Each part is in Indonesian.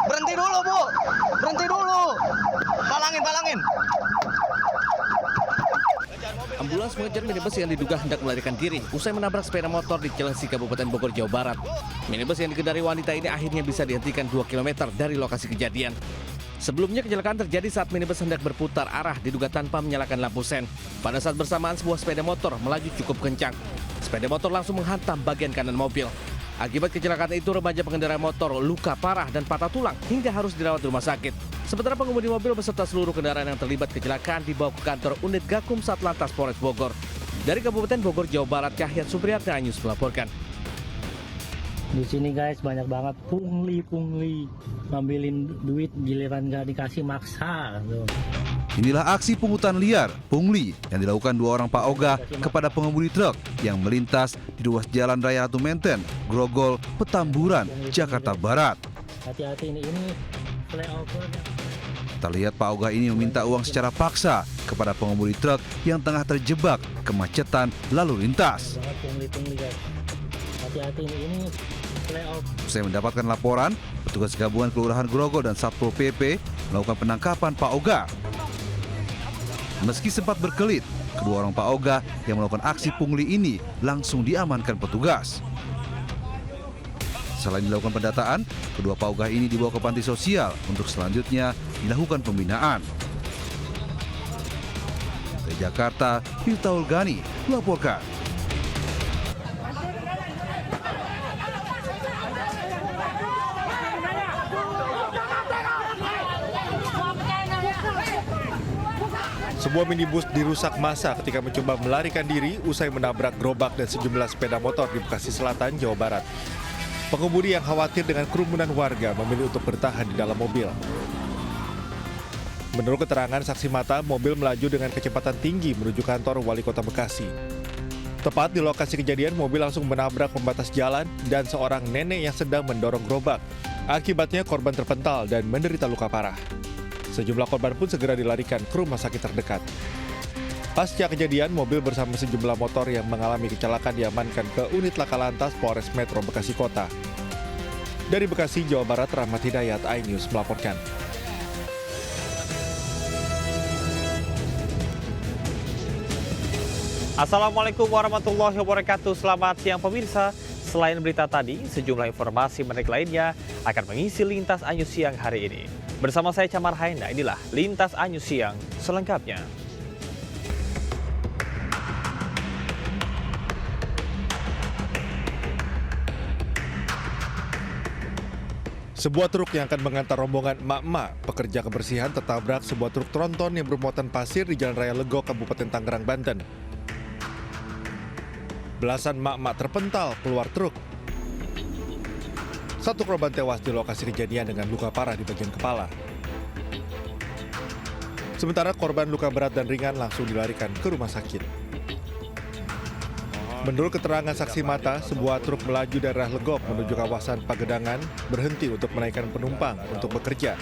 Berhenti dulu, Bu. Berhenti dulu. Palangin. Ambulans mengejar minibus yang diduga hendak melarikan diri usai menabrak sepeda motor di Cilengsi, Kabupaten Bogor, Jawa Barat. Minibus yang dikendarai wanita ini akhirnya bisa dihentikan 2 km dari lokasi kejadian. Sebelumnya kecelakaan terjadi saat minibus hendak berputar arah diduga tanpa menyalakan lampu sen. Pada saat bersamaan sebuah sepeda motor melaju cukup kencang. Sepeda motor langsung menghantam bagian kanan mobil. Akibat kecelakaan itu remaja pengendara motor luka parah dan patah tulang hingga harus dirawat di rumah sakit. Sementara pengemudi mobil beserta seluruh kendaraan yang terlibat kecelakaan dibawa ke kantor unit Gakum Satlantas Polres Bogor. Dari Kabupaten Bogor, Jawa Barat, Cahyat Supriyatna News melaporkan. Di sini guys banyak banget pungli ngambilin duit giliran nggak dikasih maksa. Tuh. Inilah aksi pungutan liar, pungli, yang dilakukan 2 orang Pak Oga kepada pengemudi truk yang melintas di ruas Jalan Raya Menten, Grogol, Petamburan, Jakarta Barat. Hati-hati ini flyover. Terlihat Pak Oga ini meminta uang secara paksa kepada pengemudi truk yang tengah terjebak kemacetan lalu lintas. Pungli guys. Hati-hati ini flyover. Usai mendapatkan laporan, petugas gabungan Kelurahan Grogol dan Satpol PP melakukan penangkapan Pak Oga. Meski sempat berkelit, kedua orang Pak Oga yang melakukan aksi pungli ini langsung diamankan petugas. Selain dilakukan pendataan, kedua Pak Oga ini dibawa ke panti sosial untuk selanjutnya dilakukan pembinaan. Dari Jakarta, Firtaul Gani melaporkan. Sebuah minibus dirusak massa ketika mencoba melarikan diri usai menabrak gerobak dan sejumlah sepeda motor di Bekasi Selatan, Jawa Barat. Pengemudi yang khawatir dengan kerumunan warga memilih untuk bertahan di dalam mobil. Menurut keterangan saksi mata, mobil melaju dengan kecepatan tinggi menuju kantor Wali Kota Bekasi. Tepat di lokasi kejadian, mobil langsung menabrak pembatas jalan dan seorang nenek yang sedang mendorong gerobak. Akibatnya korban terpental dan menderita luka parah. Sejumlah korban pun segera dilarikan ke rumah sakit terdekat. Pasca kejadian, mobil bersama sejumlah motor yang mengalami kecelakaan diamankan ke unit Laka Lantas Polres Metro Bekasi Kota. Dari Bekasi, Jawa Barat, Rahmat Hidayat, iNews melaporkan. Assalamualaikum warahmatullahi wabarakatuh. Selamat siang pemirsa. Selain berita tadi, sejumlah informasi menarik lainnya akan mengisi Lintas Anyu Siang hari ini. Bersama saya Camar Haenda, inilah Lintas Anyu Siang selengkapnya. Sebuah truk yang akan mengantar rombongan emak-emak pekerja kebersihan tertabrak sebuah truk tronton yang bermuatan pasir di Jalan Raya Legok, Kabupaten Tangerang, Banten. Belasan emak-emak terpental keluar truk. Satu korban tewas di lokasi kejadian dengan luka parah di bagian kepala. Sementara korban luka berat dan ringan langsung dilarikan ke rumah sakit. Menurut keterangan saksi mata, sebuah truk melaju dari arah Legok menuju kawasan Pagedangan berhenti untuk menaikkan penumpang untuk bekerja.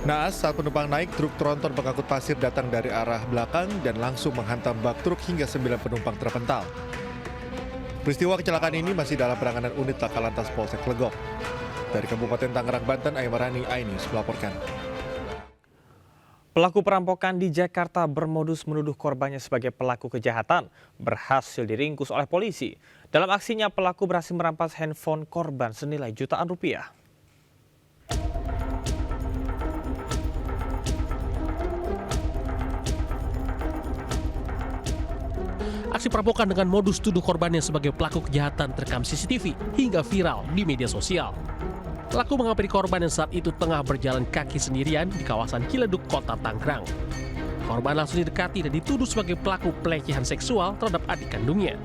Naas, saat penumpang naik, truk tronton pengangkut pasir datang dari arah belakang dan langsung menghantam bak truk hingga 9 penumpang terpental. Peristiwa kecelakaan ini masih dalam penanganan unit Laka Lantas Polsek Legok. Dari Kabupaten Tangerang, Banten, Aymarani, iNews melaporkan. Pelaku perampokan di Jakarta bermodus menuduh korbannya sebagai pelaku kejahatan berhasil diringkus oleh polisi. Dalam aksinya, pelaku berhasil merampas handphone korban senilai jutaan rupiah. Aksi perampokan dengan modus tuduh korbannya sebagai pelaku kejahatan terekam CCTV hingga viral di media sosial. Pelaku menghampiri korban yang saat itu tengah berjalan kaki sendirian di kawasan Ciledug, Kota Tangerang. Korban langsung didekati dan dituduh sebagai pelaku pelecehan seksual terhadap adik kandungnya.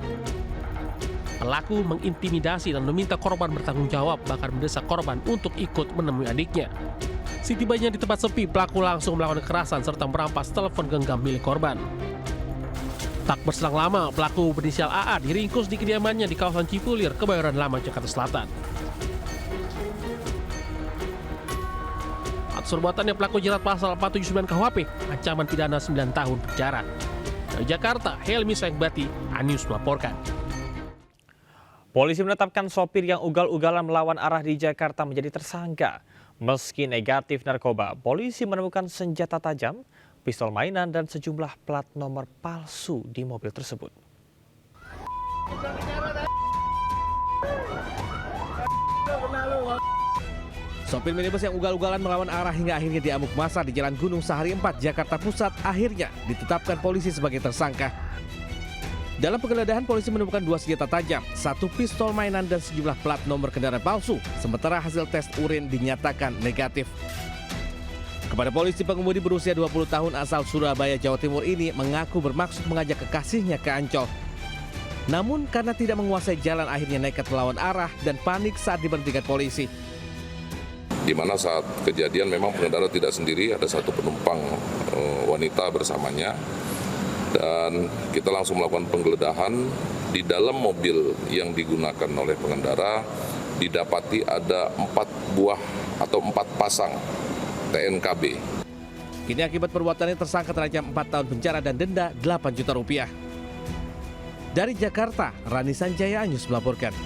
Pelaku mengintimidasi dan meminta korban bertanggung jawab, bahkan mendesak korban untuk ikut menemui adiknya. Setibanya di tempat sepi, pelaku langsung melakukan kekerasan serta merampas telepon genggam milik korban. Tak berselang lama, pelaku berinisial AA diringkus di kediamannya di kawasan Cipulir, Kebayoran Lama, Jakarta Selatan. Atas perbuatannya pelaku jerat pasal 479 KUHP, ancaman pidana 9 tahun penjara. Dari Jakarta, Helmi Saingbati, iNews melaporkan. Polisi menetapkan sopir yang ugal-ugalan melawan arah di Jakarta menjadi tersangka. Meski negatif narkoba, polisi menemukan senjata tajam, pistol mainan, dan sejumlah plat nomor palsu di mobil tersebut. Sopir minibus yang ugal-ugalan melawan arah hingga akhirnya diamuk massa di Jalan Gunung Sahari 4, Jakarta Pusat akhirnya ditetapkan polisi sebagai tersangka. Dalam penggeledahan, polisi menemukan 2 senjata tajam, 1 pistol mainan, dan sejumlah plat nomor kendaraan palsu, sementara hasil tes urin dinyatakan negatif. Kepada polisi, pengemudi berusia 20 tahun asal Surabaya, Jawa Timur ini mengaku bermaksud mengajak kekasihnya ke Ancol. Namun karena tidak menguasai jalan, akhirnya nekat melawan arah dan panik saat diberhentikan polisi. Di mana saat kejadian memang pengendara tidak sendiri, ada 1 penumpang wanita bersamanya. Dan kita langsung melakukan penggeledahan di dalam mobil yang digunakan oleh pengendara, didapati ada 4 buah atau 4 pasang TNKB. Kini akibat perbuatannya tersangka terancam 4 tahun penjara dan denda 8 juta rupiah. Dari Jakarta, Rani Sanjaya Anyus melaporkan.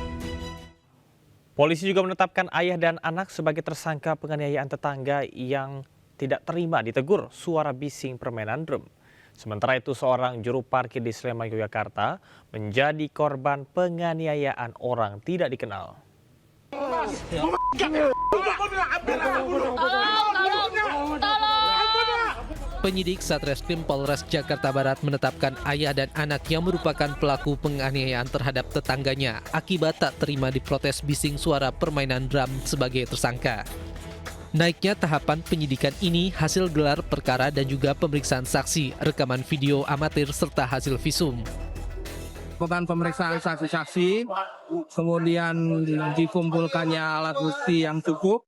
Polisi juga menetapkan ayah dan anak sebagai tersangka penganiayaan tetangga yang tidak terima ditegur suara bising permainan drum. Sementara itu, seorang juru parkir di Sleman, Yogyakarta menjadi korban penganiayaan orang tidak dikenal. Penyidik Satreskrim Polres Jakarta Barat menetapkan ayah dan anak yang merupakan pelaku penganiayaan terhadap tetangganya akibat tak terima diprotes bising suara permainan drum sebagai tersangka. Naiknya tahapan penyidikan ini hasil gelar perkara dan juga pemeriksaan saksi, rekaman video amatir serta hasil visum. Pemeriksaan saksi-saksi, kemudian dikumpulkannya alat bukti yang cukup,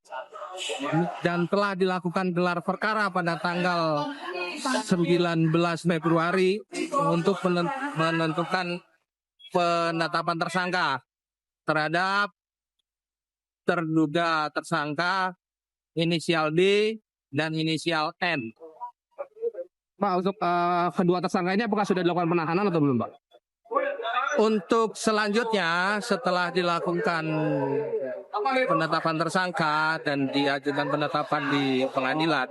dan telah dilakukan gelar perkara pada tanggal 19 Februari untuk menentukan penetapan tersangka terhadap terduga tersangka inisial D dan inisial N. Pak, untuk kedua tersangka ini apakah sudah dilakukan penahanan atau belum, Pak? Untuk selanjutnya, setelah dilakukan penetapan tersangka dan diajukan penetapan di pengadilan,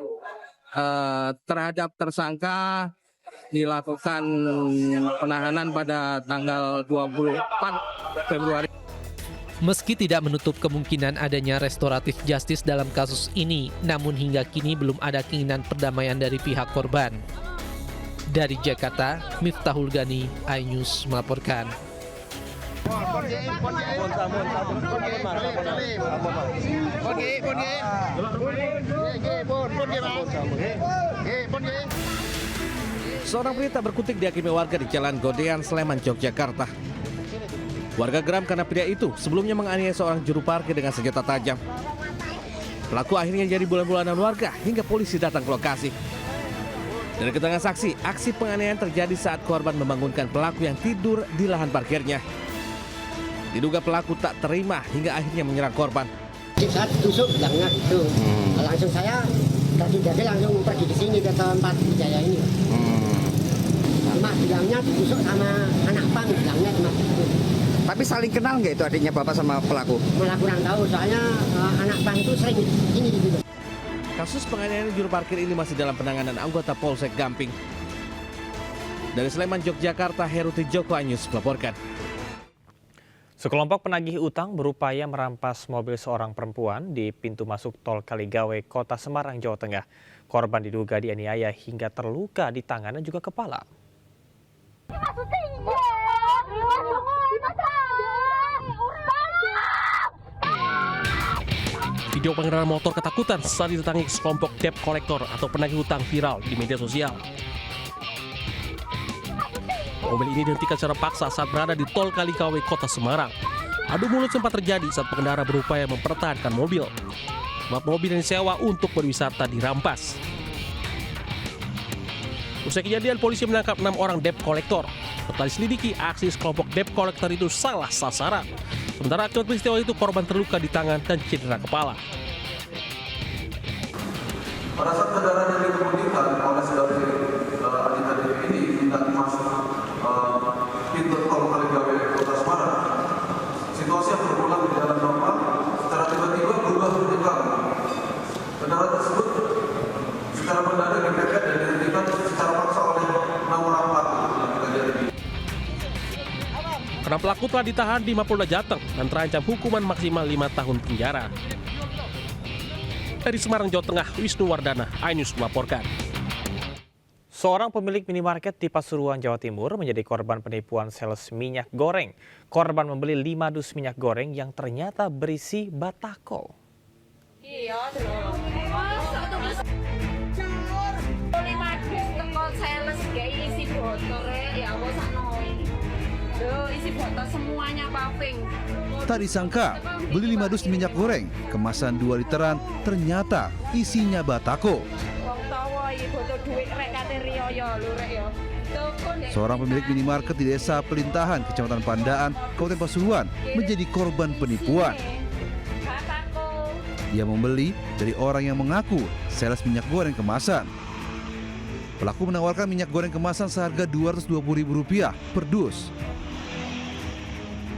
terhadap tersangka dilakukan penahanan pada tanggal 24 Februari. Meski tidak menutup kemungkinan adanya restoratif justice dalam kasus ini, namun hingga kini belum ada keinginan perdamaian dari pihak korban. Dari Jakarta, Miftahul Gani, iNews melaporkan. Seorang pria tak berkutik dihakimi warga di Jalan Godean, Sleman, Yogyakarta. Warga geram karena pria itu sebelumnya menganiaya seorang juru parkir dengan senjata tajam. Pelaku akhirnya jadi bulan-bulanan warga hingga polisi datang ke lokasi. Dari keterangan saksi, aksi penganiayaan terjadi saat korban membangunkan pelaku yang tidur di lahan parkirnya. Diduga pelaku tak terima hingga akhirnya menyerang korban. Saya tusuk bilangnya gitu. Langsung saya tadi langsung pergi ke sini ke tempat Wijaya ini. Cuma bilangnya ditusuk sama anak pang, bilangnya cuma gitu. Tapi saling kenal nggak itu adiknya bapak sama pelaku? Malah kurang tahu, soalnya anak pang itu sering ini gitu. Kasus penganiayaan juru parkir ini masih dalam penanganan anggota Polsek Gamping. Dari Sleman, Yogyakarta, Heruti Joko Anyus melaporkan. Sekelompok penagih utang berupaya merampas mobil seorang perempuan di pintu masuk tol Kaligawe, Kota Semarang, Jawa Tengah. Korban diduga dianiaya hingga terluka di tangan dan juga kepala. Video pengendara motor ketakutan saat ditatangi sekelompok debt collector atau penagih hutang viral di media sosial. Mobil ini dihentikan secara paksa saat berada di tol Kaligawe, Kota Semarang. Adu mulut sempat terjadi saat pengendara berupaya mempertahankan mobil. Mobil yang disewa untuk berwisata dirampas. Usai kejadian, polisi menangkap 6 orang debt collector. Setelah diselidiki, aksi sekelompok debt collector itu salah sasaran. Sementara akibat peristiwa itu, korban terluka di tangan dan cedera kepala. Pada saat kendaraan yang dikemudikan oleh saudari Anita Dewi ini hendak masuk pintu tol Kaligawe, Kota Semarang, Pelaku telah ditahan di Mapolda Jateng dan terancam hukuman maksimal 5 tahun penjara. Dari Semarang, Jawa Tengah, Wisnu Wardana, iNews melaporkan. Seorang pemilik minimarket di Pasuruan, Jawa Timur menjadi korban penipuan sales minyak goreng. Korban membeli 5 dus minyak goreng yang ternyata berisi batako. Iya, dong. Sales kayak isi botol ya bos anoi. Isi botol semuanya paving. Tak disangka, beli 5 dus minyak goreng, kemasan 2 literan, ternyata isinya batako. Seorang pemilik minimarket di Desa Pelintahan, Kecamatan Pandaan, Kabupaten Pasuruan, menjadi korban penipuan. Dia membeli dari orang yang mengaku sales minyak goreng kemasan. Pelaku menawarkan minyak goreng kemasan seharga Rp220.000 per dus.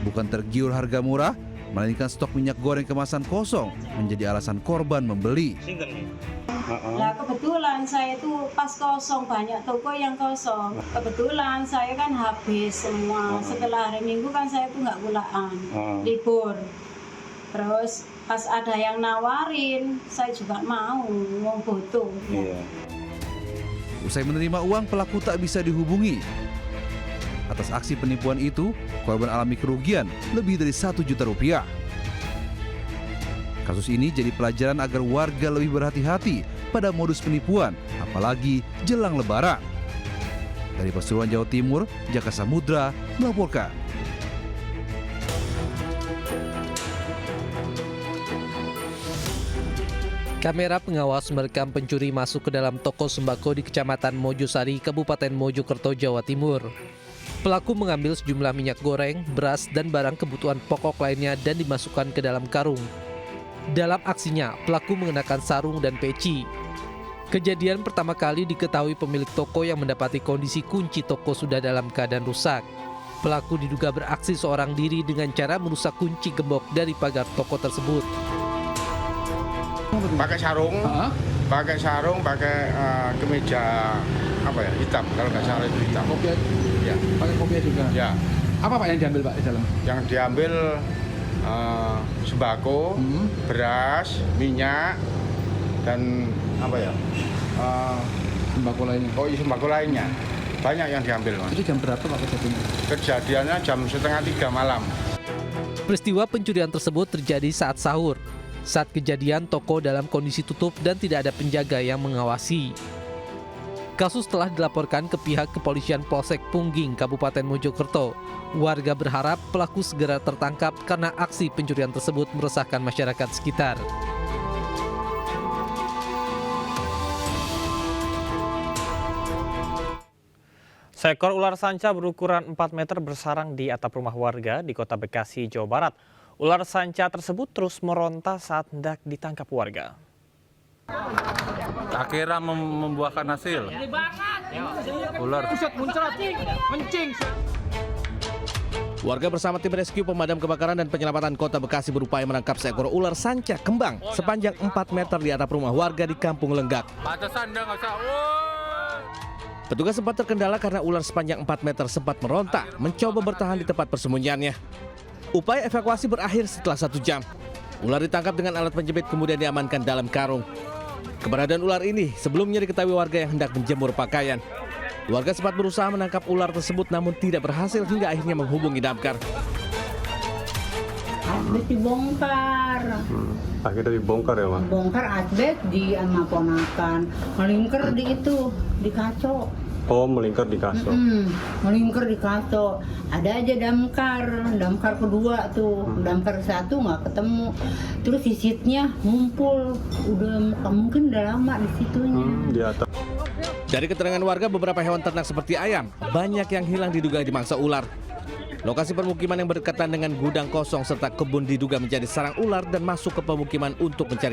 Bukan tergiur harga murah, melainkan stok minyak goreng kemasan kosong menjadi alasan korban membeli. Nah kebetulan saya tuh pas kosong, banyak toko yang kosong. Kebetulan saya kan habis semua. Setelah hari Minggu kan saya tuh nggak pulang, libur. Terus pas ada yang nawarin, saya juga mau butuh. Usai menerima uang, pelaku tak bisa dihubungi. Atas aksi penipuan itu, korban alami kerugian lebih dari Rp1 juta. Kasus ini jadi pelajaran agar warga lebih berhati-hati pada modus penipuan, apalagi jelang Lebaran. Dari Pasuruan, Jawa Timur, Jaka Samudra melaporkan. Kamera pengawas merekam pencuri masuk ke dalam toko sembako di Kecamatan Mojosari, Kabupaten Mojokerto, Jawa Timur. Pelaku mengambil sejumlah minyak goreng, beras, dan barang kebutuhan pokok lainnya dan dimasukkan ke dalam karung. Dalam aksinya, pelaku mengenakan sarung dan peci. Kejadian pertama kali diketahui pemilik toko yang mendapati kondisi kunci toko sudah dalam keadaan rusak. Pelaku diduga beraksi seorang diri dengan cara merusak kunci gembok dari pagar toko tersebut. Pakai sarung, pakai kemeja hitam, kalau nggak salah itu hitam. Kopiah, ya. Pakai kopiah juga. Ya. Apa Pak yang diambil Pak di dalam? Yang diambil sembako, beras, minyak, dan sembako lainnya. Oh iya, sembako lainnya. Banyak yang diambil, Mas. Itu jam berapa Pak kejadiannya? Kejadiannya jam 2:30 malam. Peristiwa pencurian tersebut terjadi saat sahur. Saat kejadian, toko dalam kondisi tutup dan tidak ada penjaga yang mengawasi. Kasus telah dilaporkan ke pihak kepolisian Polsek Pungging, Kabupaten Mojokerto. Warga berharap pelaku segera tertangkap karena aksi pencurian tersebut meresahkan masyarakat sekitar. Seekor ular sanca berukuran 4 meter bersarang di atap rumah warga di Kota Bekasi, Jawa Barat. Ular sanca tersebut terus meronta saat hendak ditangkap warga. Akhirnya membuahkan hasil. Ular. Warga bersama tim rescue pemadam kebakaran dan penyelamatan Kota Bekasi berupaya menangkap seekor ular sanca kembang sepanjang 4 meter di atap rumah warga di Kampung Lenggak. Petugas sempat terkendala karena ular sepanjang 4 meter sempat meronta, mencoba bertahan di tempat persembunyiannya. Upaya evakuasi berakhir setelah 1 jam. Ular ditangkap dengan alat penjepit kemudian diamankan dalam karung. Keberadaan ular ini sebelumnya diketahui warga yang hendak menjemur pakaian. Warga sempat berusaha menangkap ular tersebut namun tidak berhasil hingga akhirnya menghubungi damkar. Asbes dibongkar. Akhirnya dibongkar ya, Mas? Bongkar asbes di sama ponakan. Melingkar di kaco. Oh, melingkar di kaso. Melingkar di kaso. Ada aja damkar kedua tuh. Damkar 1 nggak ketemu. Terus sisitnya ngumpul. Mungkin udah lama di situnya. Di atas. Dari keterangan warga, beberapa hewan ternak seperti ayam banyak yang hilang diduga dimangsa ular. Lokasi permukiman yang berdekatan dengan gudang kosong serta kebun diduga menjadi sarang ular dan masuk ke pemukiman untuk mencari makan.